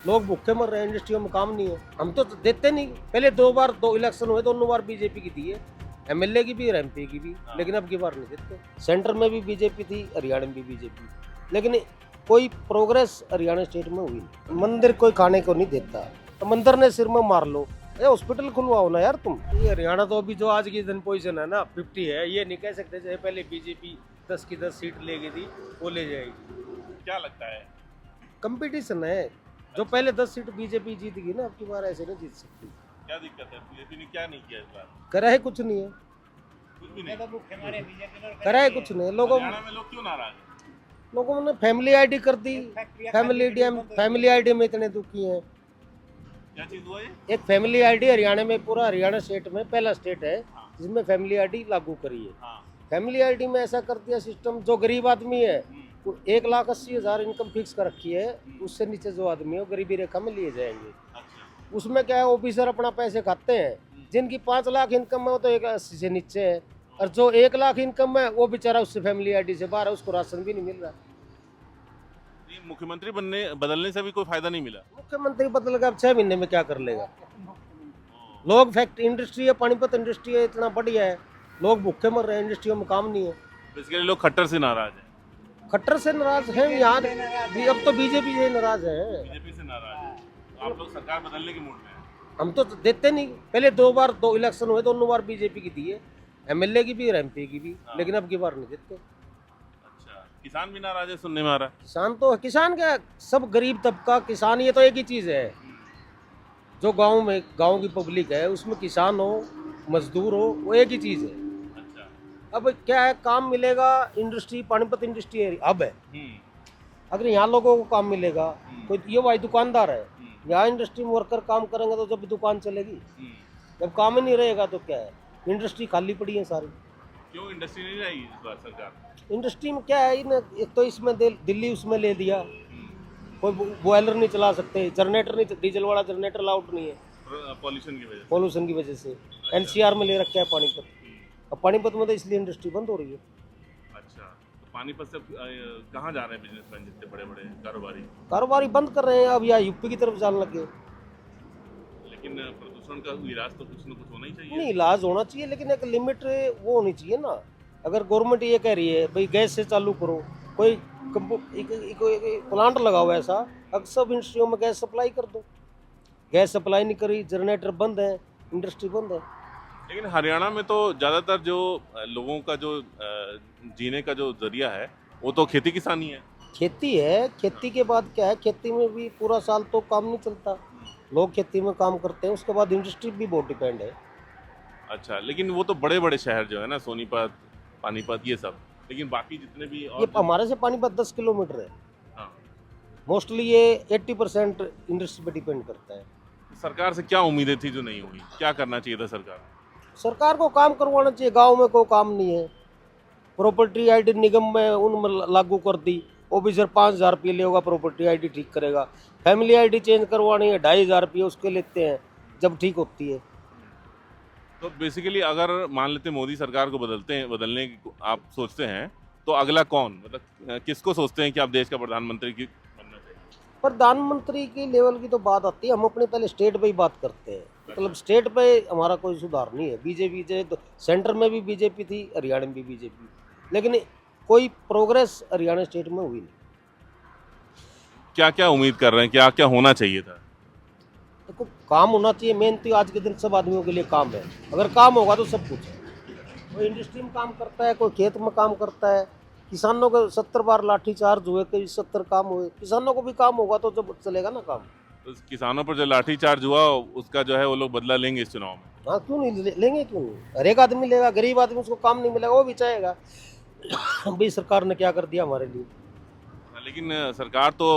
लोग भूखे मर रहे हैं, इंडस्ट्रियों में काम नहीं है। हम तो देते नहीं। पहले दो इलेक्शन हुए, दोनों बार बीजेपी की थी, एमएलए की भी और एमपी की भी, लेकिन अब की बार नहीं देते। सेंटर में भी बीजेपी थी, हरियाणा में भी बीजेपी, लेकिन कोई प्रोग्रेस हरियाणा स्टेट में हुई नहीं। मंदिर कोई खाने को नहीं देता, तो मंदिर ने सिर में मार लो, हॉस्पिटल खुलवाओ ना यार तुम। ये हरियाणा तो अभी जो आज की दिन पोजीशन है ना 50 है, ये नहीं कह सकते जैसे पहले बीजेपी 10 की 10 सीट ले गई थी वो ले जाएगी। क्या लगता है? कंपटीशन है, जो पहले 10 सीट बीजेपी जीत गई ना, अब की बार ऐसे नहीं जीत सकती। क्या दिक्कत है? बीजेपी ने क्या नहीं किया इस बार? करा है कुछ नहीं है, कुछ भी नहीं। करा है कुछ नहीं। हरियाणा में लोग क्यों नाराज हैं? लोगों ने फैमिली आईडी कर दी। फैमिली आईडी में इतने दुखी हैं। क्या चीज हुआ ये? एक फैमिली आईडी हरियाणा में, पूरा हरियाणा स्टेट में पहला स्टेट है जिसमें फैमिली आईडी लागू करी है। हाँ। फैमिली आईडी में ऐसा कर दिया सिस्टम, जो गरीब आदमी है वो 1,80,000 इनकम फिक्स कर रखी है, उससे नीचे जो आदमी है वो गरीबी रेखा में लिए जाएंगे। अच्छा। उसमें क्या है, ऑफिसर अपना पैसे खाते हैं। जिनकी 5 लाख इनकम है वो तो 1,80,000 से नीचे है, और जो 1 लाख इनकम है वो बेचारा उससे फैमिली आईडी से बाहर है, उसको राशन भी नहीं मिल रहा। ये मुख्यमंत्री बदलने से भी कोई फायदा नहीं मिला। मुख्यमंत्री बदल गया, अब 6 महीने में क्या कर लेगा। लोग फैक्ट्री इंडस्ट्री है, पानीपत इंडस्ट्री है, इतना बढ़िया है, लोग भूखे मर रहे हैं, इंडस्ट्रियों में काम नहीं है। बेसिकली लोग खट्टर से नाराज हैं। खट्टर से नाराज हैं यार, अब तो बीजेपी से नाराज है। बीजेपी से नाराज हैं। तो आप लोग सरकार बदलने के मूड में हैं। हम तो देते नहीं। पहले दो इलेक्शन हुए, दोनों बार बीजेपी की थी, एमएलए की भी और एमपी की भी, लेकिन अब की बार नहीं देते। अच्छा, किसान भी नाराज है सुनने में आ रहा है। किसान क्या, सब गरीब तबका किसान, ये तो एक ही चीज़ है। जो गांव की पब्लिक है उसमें किसान हो मजदूर हो, वो एक ही चीज़ है। अच्छा। अब क्या है, काम मिलेगा, इंडस्ट्री पानीपत इंडस्ट्री है, अब है। अगर यहाँ लोगों को काम मिलेगा, कोई ये भाई दुकानदार है, यहाँ इंडस्ट्री में वर्कर काम करेंगे तो जब दुकान चलेगी। जब काम ही नहीं रहेगा तो क्या है, इंडस्ट्री खाली पड़ी है सारी। क्यों इंडस्ट्री नहीं लाएगी इस बार सरकार? इंडस्ट्री में क्या है, एक तो इसमें दिल्ली उसमें ले दिया, कोई बॉयलर नहीं चला सकते, जनरेटर नहीं, डीजल वाला जनरेटर अलाउड नहीं है पॉल्यूशन की वजह से। एनसीआर में ले रखा है पानीपत, अब पानीपत में तो इसलिए इंडस्ट्री बंद हो रही है। अच्छा, तो पानीपत से कहाँ जा रहे हैं बिजनेसमैन, जितने बड़े बड़े कारोबारी बंद कर रहे हैं, अब यहाँ यूपी की तरफ जाने लगे। लेकिन प्रदूषण का इलाज तो कुछ न कुछ होना ही चाहिए। नहीं, इलाज होना चाहिए, लेकिन एक लिमिट वो होनी चाहिए ना। अगर गवर्नमेंट ये कह रही है भाई गैस से चालू करो, कोई प्लांट लगाओ ऐसा, अब सब इंडस्ट्रियों में गैस सप्लाई कर दो। गैस सप्लाई नहीं करी, जनरेटर बंद है, इंडस्ट्री बंद है। लेकिन हरियाणा में तो ज़्यादातर जो लोगों का जो जीने का जो जरिया है वो तो खेती किसानी है। खेती है, खेती के बाद क्या है, खेती में भी पूरा साल तो काम नहीं चलता, लोग खेती में काम करते हैं, उसके बाद इंडस्ट्री भी बहुत डिपेंड है। अच्छा, लेकिन वो तो बड़े बड़े शहर जो है ना, सोनीपत, पानीपत, ये सब, लेकिन बाकी जितने भी ये हमारे से पानीपत 10 किलोमीटर है। हाँ। मोस्टली ये 80% इंडस्ट्री पे डिपेंड करता है। सरकार से क्या उम्मीदें थी जो नहीं हुई? क्या करना चाहिए था सरकार को काम करवाना चाहिए, गांव में कोई काम नहीं है। प्रॉपर्टी आईडी निगम में उनमें लागू कर दी, ऑफिसर 5,000 रुपये लेगा, प्रॉपर्टी आईडी ठीक करेगा। फैमिली आईडी चेंज करवानी है, 2,500 रुपये उसके लेते हैं जब ठीक होती है। तो बेसिकली अगर मान लेते मोदी सरकार को बदलने की आप सोचते हैं, तो अगला कौन, मतलब किसको सोचते हैं कि आप देश का प्रधानमंत्री की बनना चाहिए? प्रधानमंत्री की लेवल की तो बात आती है, हम अपने पहले स्टेट पे ही बात करते हैं। मतलब स्टेट पे हमारा कोई सुधार नहीं है। बीजेपी तो सेंटर में भी बीजेपी थी, हरियाणा में भी बीजेपी, लेकिन कोई प्रोग्रेस हरियाणा स्टेट में हुई नहीं। क्या क्या उम्मीद कर रहे हैं, क्या क्या होना चाहिए था? देखो, काम होना चाहिए, मेन तो आज के दिन सब आदमियों के लिए काम है। अगर काम होगा तो सब कुछ है। कोई इंडस्ट्री में काम करता है, कोई खेत में काम करता है। किसानों को 70 बार लाठीचार्ज हुए, कई 70 काम हुए, किसानों को भी काम होगा तो जब चलेगा ना काम। तो किसानों पर जो लाठीचार्ज हुआ उसका जो है वो लोग बदला लेंगे इस चुनाव में। हाँ, क्यों नहीं लेंगे, क्यों नहीं। हर एक आदमी लेगा, गरीब आदमी उसको काम नहीं मिलेगा वो भी चाहेगा भाई सरकार ने क्या कर दिया हमारे लिए। लेकिन सरकार तो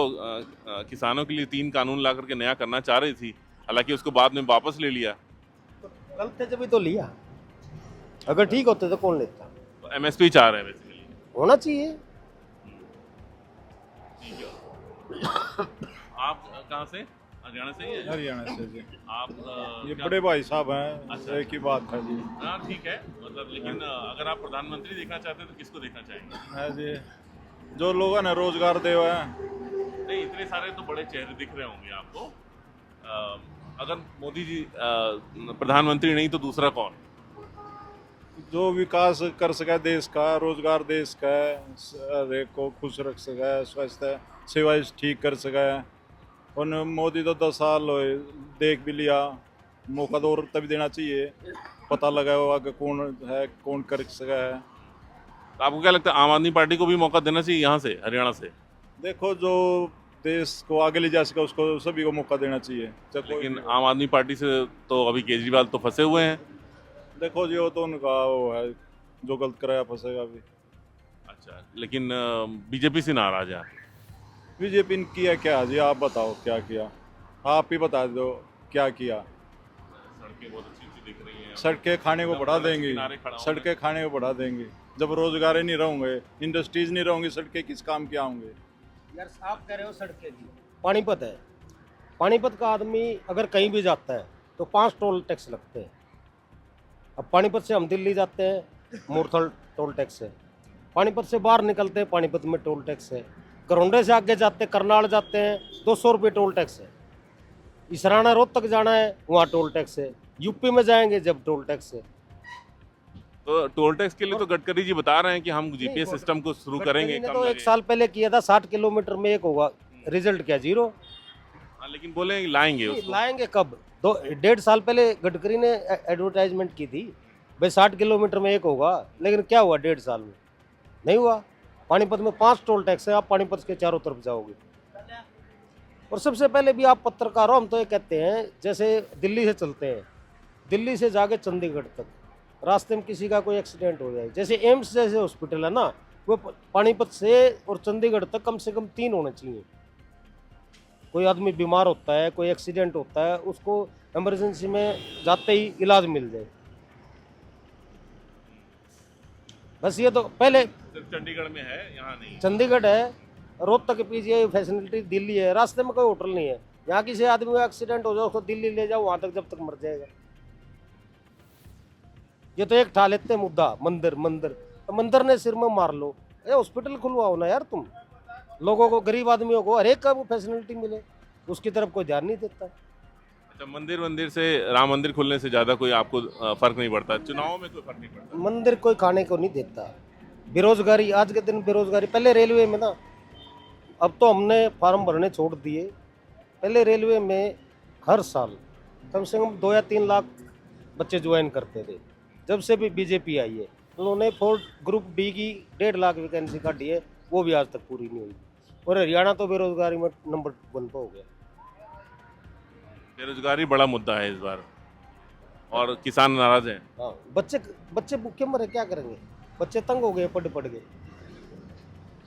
किसानों के लिए 3 कानून ला करके नया करना चाह रही थी, हालांकि उसको बाद में वापस ले लिया। गलत थे जब तो लिया, अगर ठीक होते तो कौन लेता। तो एमएसपी चाह रहे हैं बेसिकली। होना चाहिए। आप कहाँ से? हरियाणा से ही है? हरियाणा से जी। आप ये क्या- बड़े भाई साहब हैं। अच्छा। एक ही बात है जी। हाँ ठीक है, मतलब लेकिन अगर आप प्रधानमंत्री देखना चाहते हैं तो किसको देखना चाहेंगे? है जी, जो लोगों ने रोजगार दिया है। नहीं, इतने सारे तो बड़े चेहरे दिख रहे होंगे आपको। अगर मोदी जी प्रधानमंत्री नहीं तो दूसरा कौन? जो विकास कर सके देश का, रोजगार देश का, हर एक को खुश रख सके, स्वास्थ्य सेवा ठीक कर सके। और मोदी तो 10 साल हुए, देख भी लिया, मौका तो और तभी देना चाहिए, पता लगा वो आगे कौन है, कौन कर सका है। तो आपको क्या लगता है आम आदमी पार्टी को भी मौका देना चाहिए यहाँ से, हरियाणा से? देखो जो देश को आगे ले जा सके उसको सभी को मौका देना चाहिए। चाहे कोई लेकिन भी हो। आम आदमी पार्टी से तो अभी केजरीवाल तो फंसे हुए हैं। देखो जी वो तो उनका वो है, जो गलत कराया फंसेगा भी। अच्छा, लेकिन बीजेपी से नाराज है। बीजेपी ने किया क्या जी, आप बताओ क्या किया, आप ही बता दो क्या किया। सड़कें बहुत अच्छी अच्छी दिख रही हैं। सड़कें खाने को बढ़ा देंगी, किनारे खड़ा हूं सड़कें खाने को बढ़ा देंगी। जब रोजगार ही नहीं रहेंगे, इंडस्ट्रीज नहीं रहेंगी, सड़कें किस काम की आएंगे। यार आप कह रहे हो सड़कें की, पानीपत है, पानीपत का आदमी अगर कहीं भी जाता है तो 5 टोल टैक्स लगते हैं। अब पानीपत से हम दिल्ली जाते हैं, मूर्थल टोल टैक्स है। पानीपत से बाहर निकलते हैं, पानीपत में टोल टैक्स है। करौंडे से आगे जाते हैं, करनाल जाते हैं, 200 रुपये टोल टैक्स है। इसराना रोहतक जाना है, वहाँ टोल टैक्स है। यूपी में जाएंगे जब टोल टैक्स है। तो टोल टैक्स के लिए तो गडकरी जी बता रहे हैं कि हम जीपीएस नहीं, सिस्टम को शुरू करेंगे। गडकरी ने कम तो 1 लगेगा। साल पहले किया था, 60 किलोमीटर में 1 होगा, रिजल्ट क्या 0। हाँ, लेकिन बोले कि लाएंगे नहीं, उसको। लाएंगे कब? 1.5 साल पहले गडकरी ने एडवर्टाइजमेंट की थी भाई 60 किलोमीटर में 1 होगा, लेकिन क्या हुआ 1.5 साल में? नहीं हुआ। पानीपत में 5 टोल टैक्स है, आप पानीपत के चारों तरफ जाओगे। और सबसे पहले भी आप पत्रकार हो, हम तो ये कहते हैं जैसे दिल्ली से चलते हैं, दिल्ली से जाके चंडीगढ़ तक रास्ते में किसी का कोई एक्सीडेंट हो जाए, जैसे एम्स जैसे हॉस्पिटल है ना, वो पानीपत से और चंडीगढ़ तक कम से कम 3 होने चाहिए। कोई आदमी बीमार होता है, कोई एक्सीडेंट होता है, उसको इमरजेंसी में जाते ही इलाज मिल जाए। बस ये तो पहले सिर्फ चंडीगढ़ में है, यहाँ नहीं। चंडीगढ़ है, रोहतक के पीछे फैसिलिटी दिल्ली है, रास्ते में कोई होटल नहीं है। यहाँ किसी आदमी का एक्सीडेंट हो जाए उसको दिल्ली ले जाओ, वहां तक जब तक मर जाएगा। ये तो एक ठा लेते हैं मुद्दा, मंदिर मंदिर, तो मंदिर ने सिर में मार लो। अरे हॉस्पिटल खुलवाओ ना यार, तुम लोगों को, गरीब आदमियों को हर एक का वो फैसिलिटी मिले, उसकी तरफ कोई ध्यान नहीं देता। अच्छा, मंदिर से, राम मंदिर खुलने से ज्यादा कोई आपको फर्क नहीं पड़ता? चुनाव में कोई फर्क नहीं पड़ता? मंदिर कोई खाने को नहीं देता। बेरोजगारी, आज के दिन बेरोजगारी, पहले रेलवे में ना, अब तो हमने फार्म भरने छोड़ दिए। पहले रेलवे में हर साल कम से कम 2 या 3 लाख बच्चे ज्वाइन करते थे। जब से भी बीजेपी आई है, उन्होंने 4 ग्रुप बी की 1.5 लाख वैकेंसी काटी है, वो भी आज तक पूरी नहीं हुई। और हरियाणा तो बेरोजगारी में नंबर 1 पे हो गया। बेरोजगारी बड़ा मुद्दा है इस बार, और किसान नाराज हैं। हाँ, बच्चे भूखे मरे, क्या करेंगे? बच्चे तंग हो गए पढ़ के।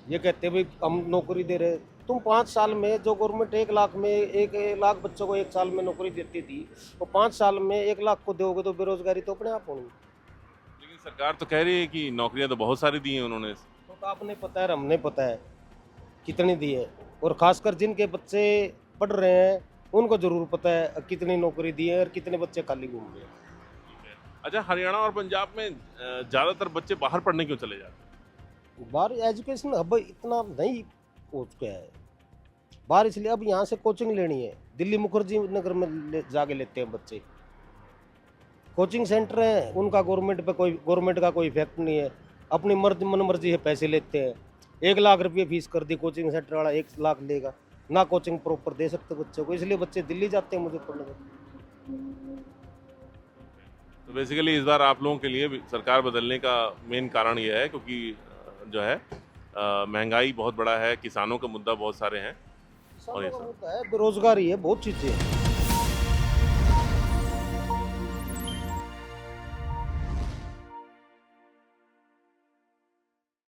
ये कहते भाई हम नौकरी दे रहे, तुम 5 साल में जो गवर्नमेंट 1 लाख में 1 लाख बच्चों को 1 साल में नौकरी देती थी, वो 5 साल में 1 लाख को दोगे तो बेरोजगारी तो अपने आप होगी। लेकिन सरकार तो कह रही है कि नौकरियां तो बहुत सारी दी हैं उन्होंने। तो आपने पता है, हमने पता है कितनी दी है, और खासकर जिनके बच्चे पढ़ रहे हैं उनको जरूर पता है कितनी नौकरी दी है और कितने बच्चे खाली घूम रहे हैं। अच्छा, हरियाणा और पंजाब में ज़्यादातर बच्चे बाहर पढ़ने क्यों चले जाते हैं? बाहर एजुकेशन हब इतना नहीं हो चुका है बाहर, इसलिए अब यहाँ से कोचिंग लेनी है। दिल्ली मुखर्जी नगर में जाके लेते हैं बच्चे, कोचिंग सेंटर है उनका, गवर्नमेंट का कोई इफेक्ट नहीं है। अपनी मन मर्जी है पैसे लेते हैं। 1 लाख रुपये फीस कर दी, कोचिंग सेंटर वाला 1 लाख लेगा ना, कोचिंग प्रॉपर दे सकते बच्चों को, इसलिए बच्चे दिल्ली जाते हैं मुजफ्फरनगर। तो बेसिकली इस बार आप लोगों के लिए सरकार बदलने का मेन कारण ये है क्योंकि जो है महंगाई बहुत बड़ा है, किसानों का मुद्दा बहुत सारे हैं, किसानों का मुद्दा है, बेरोजगारी है, बहुत चीजें हैं।